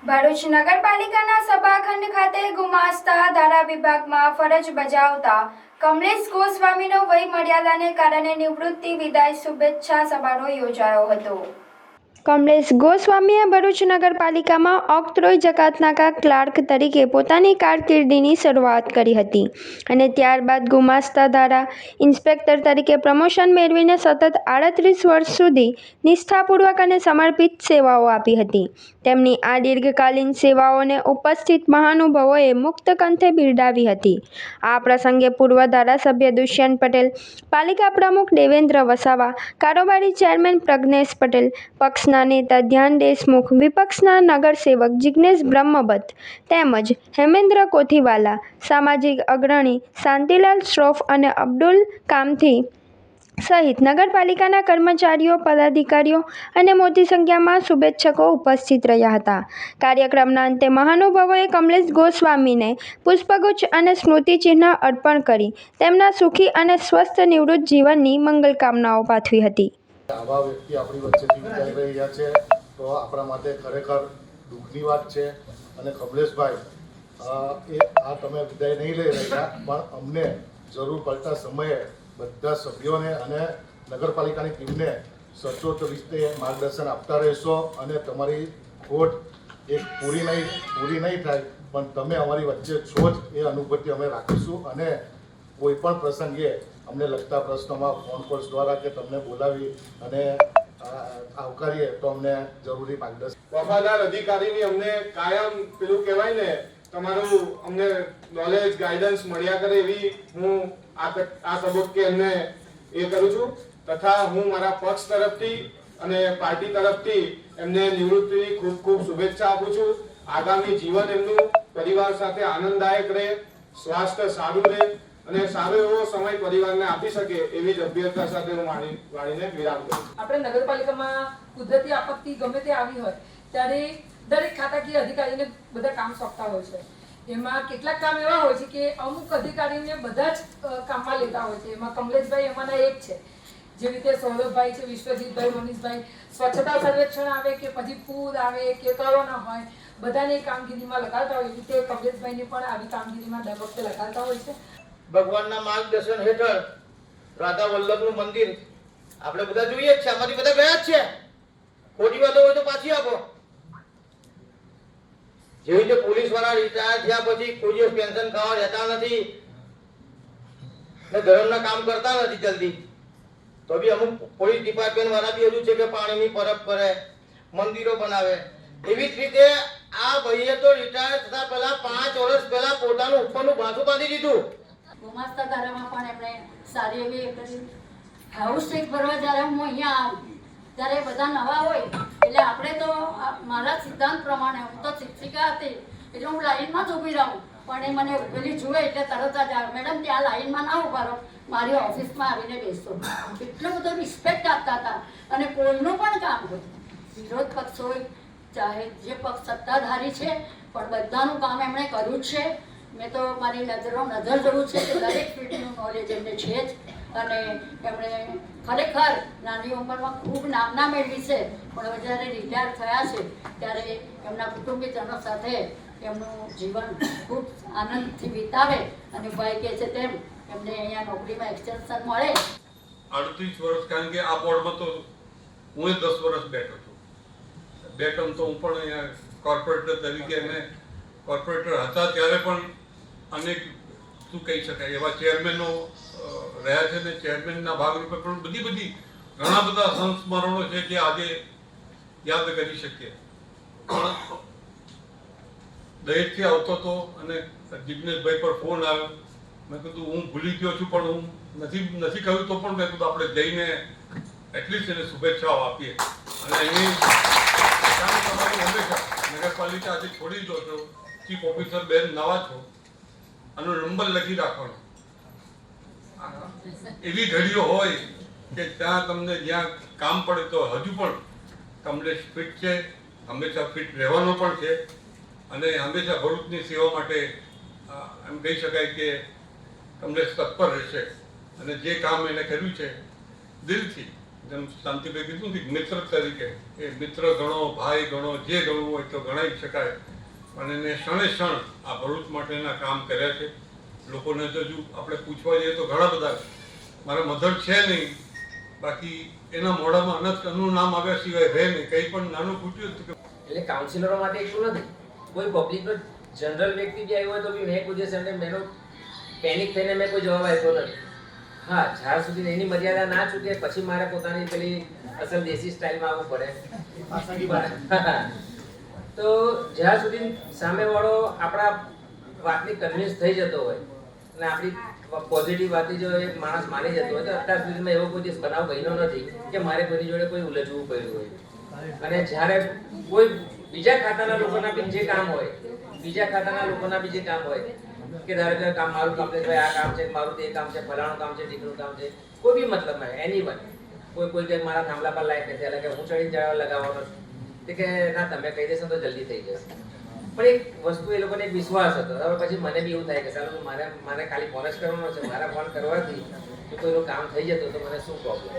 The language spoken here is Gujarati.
ભરૂચ નગરપાલિકાના સભાખંડ ખાતે ગુમાસ્તા ધારા વિભાગમાં ફરજ બજાવતા કમલેશ ગોસ્વામીનો વય મર્યાદાને કારણે નિવૃત્તિ વિદાય શુભેચ્છા સમારોહ યોજાયો હતો। કમલેશ ગોસ્વામીએ ભરૂચ નગરપાલિકામાં ઓક્ટ્રોય જકાતનાકા ક્લાર્ક તરીકે પોતાની કારકિર્દીની શરૂઆત કરી હતી અને ત્યારબાદ ગુમાસ્તા ધારા ઇન્સ્પેક્ટર તરીકે પ્રમોશન મેળવીને સતત 38 વર્ષ સુધી નિષ્ઠાપૂર્વક અને સમર્પિત સેવાઓ આપી હતી। તેમની આ દીર્ઘકાલીન સેવાઓને ઉપસ્થિત મહાનુભાવોએ મુક્ત કંઠે બિરદાવી હતી। આ પ્રસંગે પૂર્વ ધારાસભ્ય દુષ્યંત પટેલ, પાલિકા પ્રમુખ દેવેન્દ્ર વસાવા, કારોબારી ચેરમેન પ્રજ્ઞેશ પટેલ, પક્ષના નેતા ધ્યાન દેશમુખ, વિપક્ષના નગરસેવક જિગ્નેશ બ્રહ્મભટ્ટ તેમજ હેમેન્દ્ર કોથીવાલા, સામાજિક અગ્રણી શાંતિલાલ શ્રોફ અને અબ્દુલ કામથી સહિત નગરપાલિકાના કર્મચારીઓ, પદાધિકારીઓ અને મોટી સંખ્યામાં શુભેચ્છકો ઉપસ્થિત રહ્યા હતા। કાર્યક્રમના અંતે મહાનુભાવોએ કમલેશ ગોસ્વામીને પુષ્પગુચ્છ અને સ્મૃતિચિહ્ન અર્પણ કરી તેમના સુખી અને સ્વસ્થ નિવૃત્ત જીવનની મંગલકામનાઓ પાઠવી હતી। આવા વ્યક્તિ આપણી વચ્ચેથી વિદાય લઈ રહ્યા છે તો આપણા માટે ખરેખર દુઃખની વાત છે અને કમલેશભાઈ આ તમે વિદાય નહીં લઈ રહ્યા પણ અમને જરૂર પડતા સમયે બધા સભ્યોને અને નગરપાલિકાની ટીમને સચોટ રીતે માર્ગદર્શન આપતા રહેશો અને તમારી ખોટ એક પૂરી નહીં થાય પણ તમે અમારી વચ્ચે છો જ એ અનુભૂતિ અમે રાખીશું અને કોઈ પણ પ્રસંગે અમને લગતા પ્રશ્નોમાં ફોન કોલ્સ દ્વારા કે તમને બોલાવી અને આવકારીએ તો અમને જરૂરી માર્ગદર્શન। વફાદાર અધિકારીની અમને કાયમ પેલું કહેવાય ને તમારું અમને નોલેજ ગાઈડન્સ મળ્યા કરે એવી હું આ તબક્કે એમને એ કરું છું તથા હું મારા પક્ષ તરફથી અને પાર્ટી તરફથી એમને નિવૃત્તિની ખૂબ ખૂબ શુભેચ્છા આપું છું। આગામી જીવન એમનું પરિવાર સાથે આનંદદાયક રહે, સ્વાસ્થ્ય સારું રહે અને સારો એવો સમય પરિવારને આપી શકે એવી જ અભ્યર્થના સાથે હું વાણીને વિરામ કરું છું। આપણે નગરપાલિકામાં કુદરતી આપત્તિ ગમે તે આવી હોય ત્યારે દરેક ખાતાકીય અધિકારીને બધા કામ સોંપતા હોય છે। એમાં કેટલાક કામ એવા હોય છે કે અમુક અધિકારીને બધા જ કામમાં લેતા હોય છે। એમાં કમલેશભાઈ એમાંના એક છે। જે રીતે સૌરભભાઈ છે, વિશ્વજીતભાઈ, મનીષભાઈ સ્વચ્છતા સર્વેક્ષણ આવે કે પછી પૂર આવે કે કોરોના હોય બધાને કામગીરીમાં લગાડતા હોય એવી રીતે કમલેશભાઈને પણ આવી કામગીરીમાં દર વખતે લગાડતા હોય છે। ભગવાનના માર્ગદર્શન હેઠળ રાધા વલ્લભનું મંદિર આપણે બધા જોઈએ જ છે, આમાંથી બધા ગયા જ છે। ખોટી વાતો હોય તો પાછી આપો। જેવી રીતે પોલીસ વાળા રિટાયર થયા પછી કોઈ દિવસ પેન્શન ખાવા રહેતા નથી ને ધર્મના કામ કરતા નથી જલ્દી, તો બી અમુક પોલીસ ડિપાર્ટમેન્ટ વાળા બી હજુ છે કે પાણીની પરબ કરે, મંદિરો બનાવે। એવી જ રીતે આ ભાઈએ તો રિટાયર થતા પહેલા 5 વર્ષ પહેલા પોતાનું ઉપરનું ભાથું બાંધી દીધું। ગુમાસ્તા ધારામાં પણ એમણે સારી એવી કરી હાઉસ ટેક્સ ભરવા જ્યારે હું અહીંયા આવું ત્યારે બધા નવા હોય એટલે આપણે તો મારા સિદ્ધાંત પ્રમાણે હું તો શિક્ષિકા હતી એટલે હું લાઈનમાં જ ઊભી રહું પણ એ મને ઉભેલી જુએ એટલે તરત જ આવે, મેડમ ત્યાં લાઈનમાં ના ઉભા રહો, મારી ઓફિસમાં આવીને બેસો। એટલો બધો રિસ્પેક્ટ આપતા હતા અને કોઈનું પણ કામ હોય, વિરોધ પક્ષ હોય ચાહે જે પક્ષ સત્તાધારી છે પણ બધાનું કામ એમણે કર્યું જ છે। મેં તો મારી નજર જવું છે કે દરેક ફિલ્ડનું નોલેજ એમને છે જ અને એમણે ખરેખર નાની ઉંમરમાં ખૂબ નામના મેળવી છે પણ હવે જ્યારે રિટાયર થયા છે ત્યારે એમના કુટુંબીજનો સાથે એમનું જીવન ખૂબ આનંદથી વિતાવે અને ભાઈ કહે છે તેમ એમને અહીંયા નોકરીમાં એક્સટેન્શન મળે। 38 વર્ષ, કારણ કે આ બોર્ડમાં તો હું 10 વર્ષ બેઠો છું। બે ટર્મ તો હું પણ અહીંયા કોર્પોરેટર તરીકે અને કોર્પોરેટર હતા ત્યારે પણ અનેક શું કહી શકાય એવા ચેરમેનો રહ્યા છે ને ચેરમેનના ભાગરૂપે પણ બધી ઘણા બધા સંસ્મરણો છે જે આજે યાદ કરી શકીએ। પણ દહેજથી આવતો હતો અને જિગ્નેશભાઈ પર ફોન આવ્યો, મેં કીધું હું ભૂલી ગયો છું પણ હું નથી કહ્યું તો પણ મેં કીધું આપણે જઈને એટલીસ્ટ એને શુભેચ્છાઓ આપીએ અને એની તમારી હંમેશા નગરપાલિકા આજે છોડી દો છો, ચીફ ઓફિસર બેન નવા છો, આનો નંબર લખી રાખવાનો। એવી ઘડીઓ હોય કે ત્યાં તમને જ્યાં કામ પડે તો હજુ પણ કમલેશ ફિટ છે, હંમેશા ફિટ રહેવાનો પણ છે અને હંમેશા ભરૂચની સેવા માટે એમ કહી શકાય કે કમલેશ તત્પર રહેશે અને જે કામ એને કર્યું છે દિલથી જેમ શાંતિભાઈ કીધું કે મિત્ર તરીકે એ મિત્ર ગણો, ભાઈ ગણો, જે ગણવું હોય તો ગણાવી શકાય. અને એને ક્ષણે ક્ષણ આ ભરૂચ માટેના કામ કર્યા છે. લોકોને તો હજુ આપણે પૂછવા જઈએ તો ઘણા બધા, મારા મધર છે નહીં, બાકી એના મોઢામાં અનંતનું નામ આવ્યા સિવાય રહે નહીં. કંઈ પણ નાનું પૂછ્યું તો કે એટલે કાઉન્સિલરો માટે એટલું નથી, કોઈ પબ્લિકનો જનરલ વ્યક્તિ બી આવ્યો હોય તો બી મેં કોઈ દિવસ એમને મેનો પેનિક થઈને મેં કોઈ જવાબ આપ્યો નથી. હા, જ્યાં સુધી એની મર્યાદા ના ચૂકે પછી મારે પોતાની પેલી અસલ દેશી સ્ટાઇલમાં આવવું પડે. તો જ્યાં સુધી સામેવાળો આપણા વાતની કન્વિન્સ થઈ જતો હોય અને આપણી પોઝિટિવ વાતની જો એક માણસ માની જતો હોય તો અત્યાર સુધીમાં એવો કોઈ દિવસ બનાવ બન્યો નથી કે મારે કોઈની જોડે કોઈ ઉલઝવું પડ્યું હોય. અને જ્યારે કોઈ બીજા ખાતાના લોકોના બી જે કામ હોય, બીજા ખાતાના લોકોના બી જે કામ હોય કે ધારો કે કામ મારું કામ છે, ભાઈ આ કામ છે, મારું તે કામ છે, ફલાણું કામ છે, ઢીકણું કામ છે, કોઈ બી મતલબ એની વન કોઈ કે મારા થાંભલા પર લાઈટ નથી, એટલે કે હું ચડીને જવા લગાવવાનો છું કે ના તમે કહી દેશો તો જલ્દી થઈ જશે. પણ એક વસ્તુ એ લોકોને એક વિશ્વાસ હતો. હવે પછી મને બી એવું થાય કે સારું મારે ખાલી ફોન જ કરવાનો છે, મારા ફોન કરવાથી જો કોઈનું કામ થઈ જતું તો મને શું પ્રોબ્લેમ.